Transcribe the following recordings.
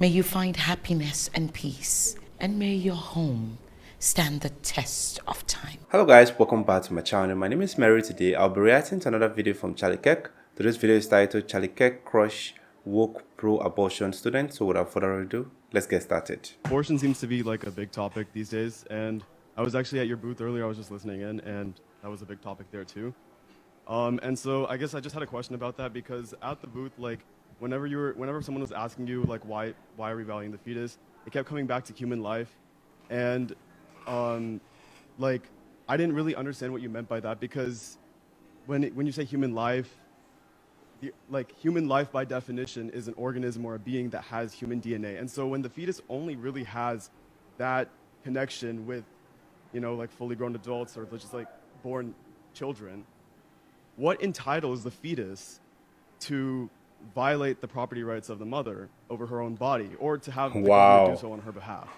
May you find happiness and peace, and may your home stand the test of time. Hello guys, welcome back to my channel. My name is Mary. Today I'll be reacting to another video from Charlie Kirk. Today's video is titled Charlie Kirk Crush Woke Pro-Abortion Student. So without further ado, let's get started. Abortion seems to be like a big topic these days, and I was actually at your booth earlier. I was just listening in, and that was a big topic there too. And so I guess I just had a question about that, because at the booth, like whenever someone was asking you like why are we valuing the fetus, it kept coming back to human life, and like I didn't really understand what you meant by that, because when you say human life, human life by definition is an organism or a being that has human DNA. And so when the fetus only really has that connection with, like fully grown adults or just like born children, what entitles the fetus to violate the property rights of the mother over her own body, or to have the government do so on her behalf?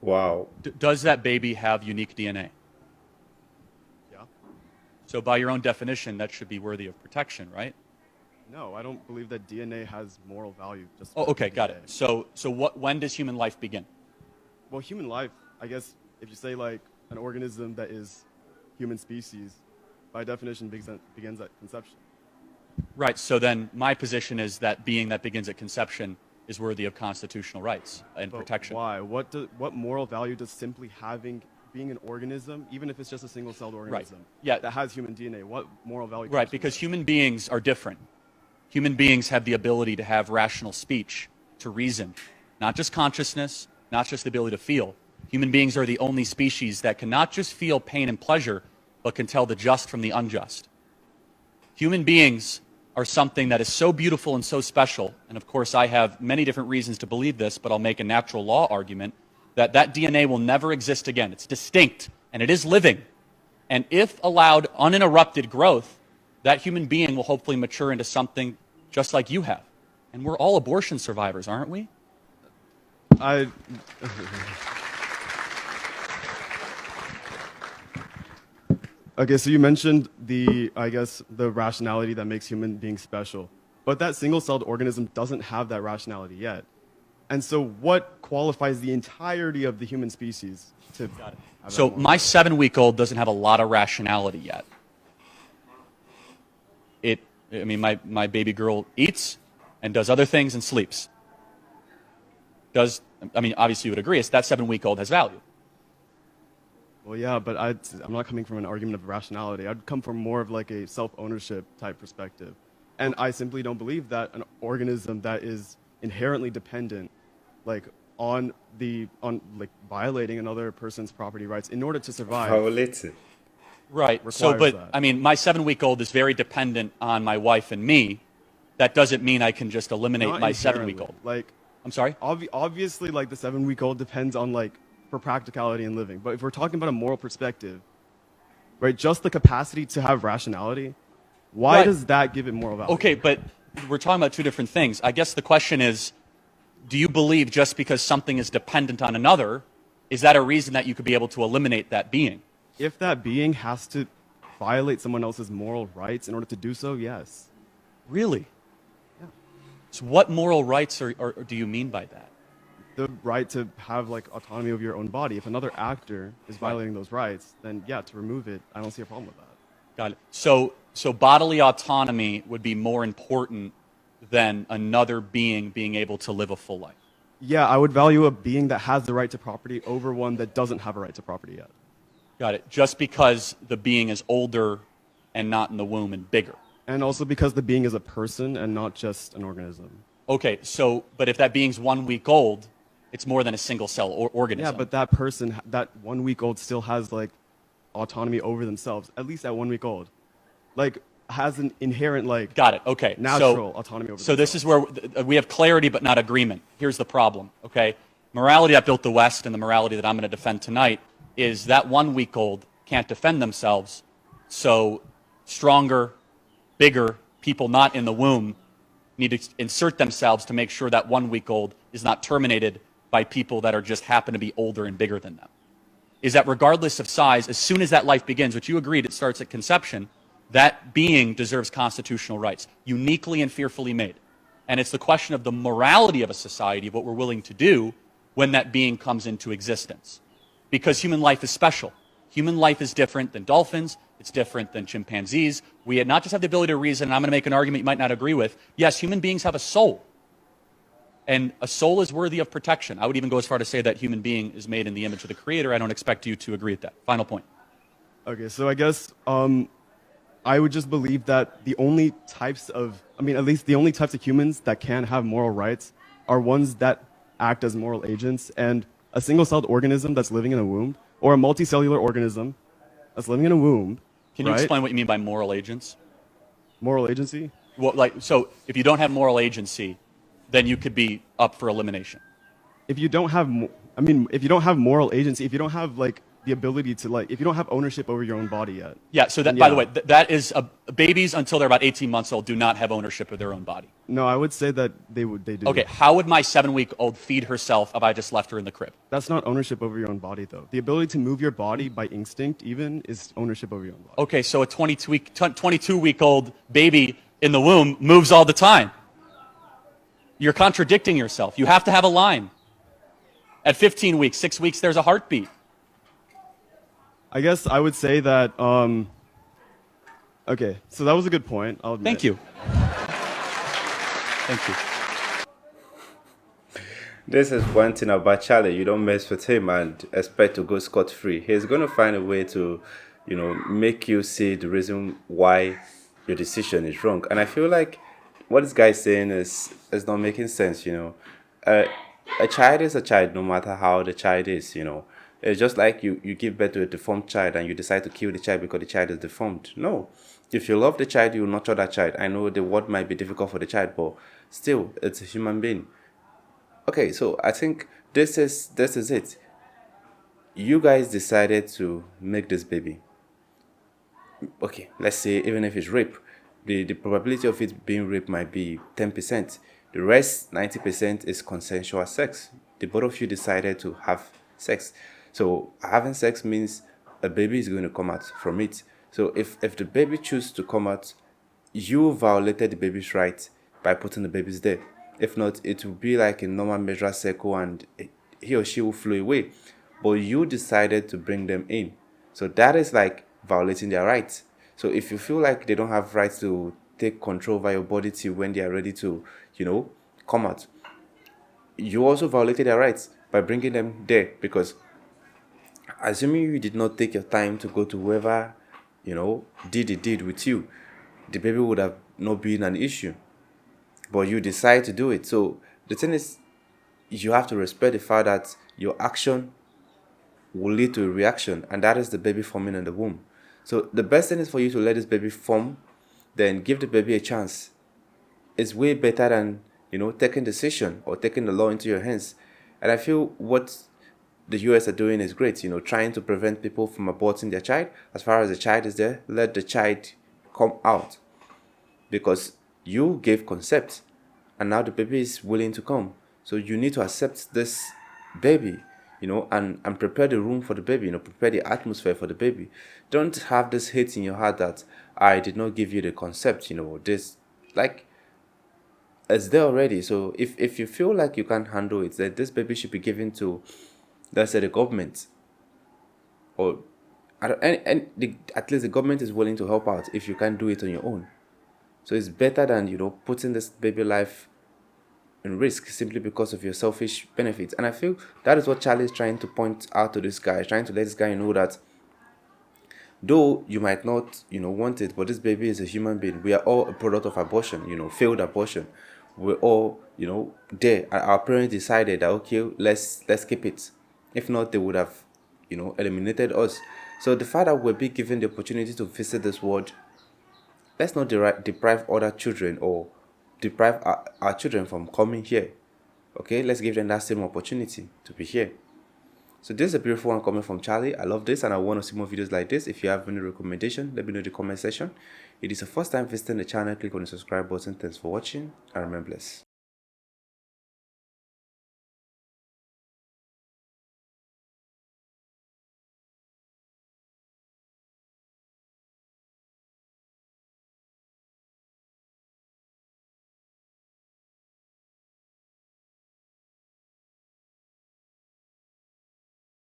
Wow. Does that baby have unique DNA? Yeah. So by your own definition, that should be worthy of protection, right? No, I don't believe that DNA has moral value. Oh, okay, got it. So when does human life begin? Well, human life, I guess, if you say like an organism that is human species, by definition begins at conception. Right, so then my position is that being that begins at conception is worthy of constitutional rights and protection. Why? What moral value does simply being an organism, even if it's just a single-celled organism, that has human DNA, what moral value? Right, because human beings are different. Human beings have the ability to have rational speech, to reason, not just consciousness, not just the ability to feel. Human beings are the only species that can not just feel pain and pleasure, but can tell the just from the unjust. Human beings are something that is so beautiful and so special, and of course I have many different reasons to believe this, but I'll make a natural law argument, that DNA will never exist again. It's distinct, and it is living. And if allowed uninterrupted growth, that human being will hopefully mature into something just like you have. And we're all abortion survivors, aren't we? Okay, so you mentioned the rationality that makes human beings special, but that single-celled organism doesn't have that rationality yet. And so what qualifies the entirety of the human species to have that? So my 7-week-old doesn't have a lot of rationality yet. My baby girl eats and does other things and sleeps. Obviously you would agree, that 7-week-old has value. Well, yeah, but I'm not coming from an argument of rationality. I'd come from more of like a self-ownership type perspective. And I simply don't believe that an organism that is inherently dependent, on violating another person's property rights in order to survive. Right. So, but that. My 7-week-old is very dependent on my wife and me. That doesn't mean I can just eliminate my 7-week-old. I'm sorry? Obviously, the 7-week-old depends on for practicality and living. But if we're talking about a moral perspective, right, just the capacity to have rationality, why does that give it moral value? Okay, but we're talking about two different things. I guess the question is, do you believe just because something is dependent on another, is that a reason that you could be able to eliminate that being? If that being has to violate someone else's moral rights in order to do so, yes. Really? Yeah. So what moral rights do you mean by that? The right to have autonomy over your own body. If another actor is violating those rights, then yeah, to remove it, I don't see a problem with that. Got it. So bodily autonomy would be more important than another being being able to live a full life? Yeah, I would value a being that has the right to property over one that doesn't have a right to property yet. Got it. Just because the being is older and not in the womb and bigger. And also because the being is a person and not just an organism. Okay, but if that being's 1 week old, it's more than a single cell organism. Yeah, but that person, that 1 week old still has autonomy over themselves, at least at 1 week old. Has an inherent Got it. Okay. Natural autonomy over themselves. So this is where we have clarity but not agreement. Here's the problem, okay? Morality that built the West and the morality that I'm going to defend tonight is that 1 week old can't defend themselves, so stronger, bigger people not in the womb need to insert themselves to make sure that 1 week old is not terminated by people that are just happen to be older and bigger than them. Is that regardless of size, as soon as that life begins, which you agreed it starts at conception, that being deserves constitutional rights, uniquely and fearfully made. And it's the question of the morality of a society, of what we're willing to do when that being comes into existence. Because human life is special. Human life is different than dolphins. It's different than chimpanzees. We not just have the ability to reason, and I'm going to make an argument you might not agree with. Yes, human beings have a soul. And a soul is worthy of protection. I would even go as far to say that human being is made in the image of the Creator. I don't expect you to agree with that. Final point. Okay, so I guess I would just believe that the only types of, at least the only types of humans that can have moral rights are ones that act as moral agents. And a single-celled organism that's living in a womb, or a multicellular organism that's living in a womb. Can you right? explain what you mean by moral agents? Moral agency? Well, so if you don't have moral agency, then you could be up for elimination. If you don't have, if you don't have moral agency, if you don't have the ability to if you don't have ownership over your own body yet. Yeah. So that, by the way, that is babies until they're about 18 months old do not have ownership of their own body. No, I would say that they do. Okay. How would my 7-week-old feed herself if I just left her in the crib? That's not ownership over your own body, though. The ability to move your body by instinct, even, is ownership over your own body. Okay. So a 22-week-old baby in the womb moves all the time. You're contradicting yourself. You have to have a line. At 15 weeks, 6 weeks, there's a heartbeat. I guess I would say that, okay, so that was a good point, I'll admit. Thank you. Thank you. This is one thing about Charlie. You don't mess with him and expect to go scot-free. He's going to find a way to, make you see the reason why your decision is wrong. And I feel like what this guy is saying is not making sense, A child is a child no matter how the child is, It's just like you give birth to a deformed child and you decide to kill the child because the child is deformed. No. If you love the child, you will nurture that child. I know the word might be difficult for the child, but still, it's a human being. Okay, so I think this is it. You guys decided to make this baby. Okay, let's say even if it's rape, the probability of it being rape might be 10%. The rest, 90%, is consensual sex. The both of you decided to have sex. So having sex means a baby is going to come out from it. So if the baby chooses to come out, you violated the baby's right by putting the babies there. If not, it will be like a normal measure circle and he or she will fly away. But you decided to bring them in. So that is like violating their rights. So if you feel like they don't have rights to take control over your body till when they are ready to, come out, you also violated their rights by bringing them there, because assuming you did not take your time to go to whoever, did the deed with you, the baby would have not been an issue. But you decide to do it. So the thing is, you have to respect the fact that your action will lead to a reaction, and that is the baby forming in the womb. So the best thing is for you to let this baby form, then give the baby a chance. It's way better than, taking decision or taking the law into your hands. And I feel what the US are doing is great, trying to prevent people from aborting their child. As far as the child is there, let the child come out. Because you gave consent, and now the baby is willing to come. So you need to accept this baby, and prepare the room for the baby, prepare the atmosphere for the baby. Don't have this hate in your heart that I did not give you the concept, this, it's there already. So if you feel like you can't handle it, then this baby should be given to, let's say, the government, or at least the government is willing to help out if you can't do it on your own. So it's better than, putting this baby life in risk simply because of your selfish benefits. And I feel that is what Charlie is trying to point out to this guy, trying to let this guy know that though you might not, want it, but this baby is a human being. We are all a product of abortion, failed abortion. We're all, there. And our parents decided that, okay, let's keep it. If not, they would have, eliminated us. So the fact that we'll be given the opportunity to visit this world, let's not deprive other children or deprive our children from coming here. Okay, let's give them that same opportunity to be here. So this is a beautiful one coming from Charlie. I love this and I want to see more videos like this. If you have any recommendation, let me know in the comment section. If it is the first time visiting the channel, click on the subscribe button. Thanks for watching and remain blessed.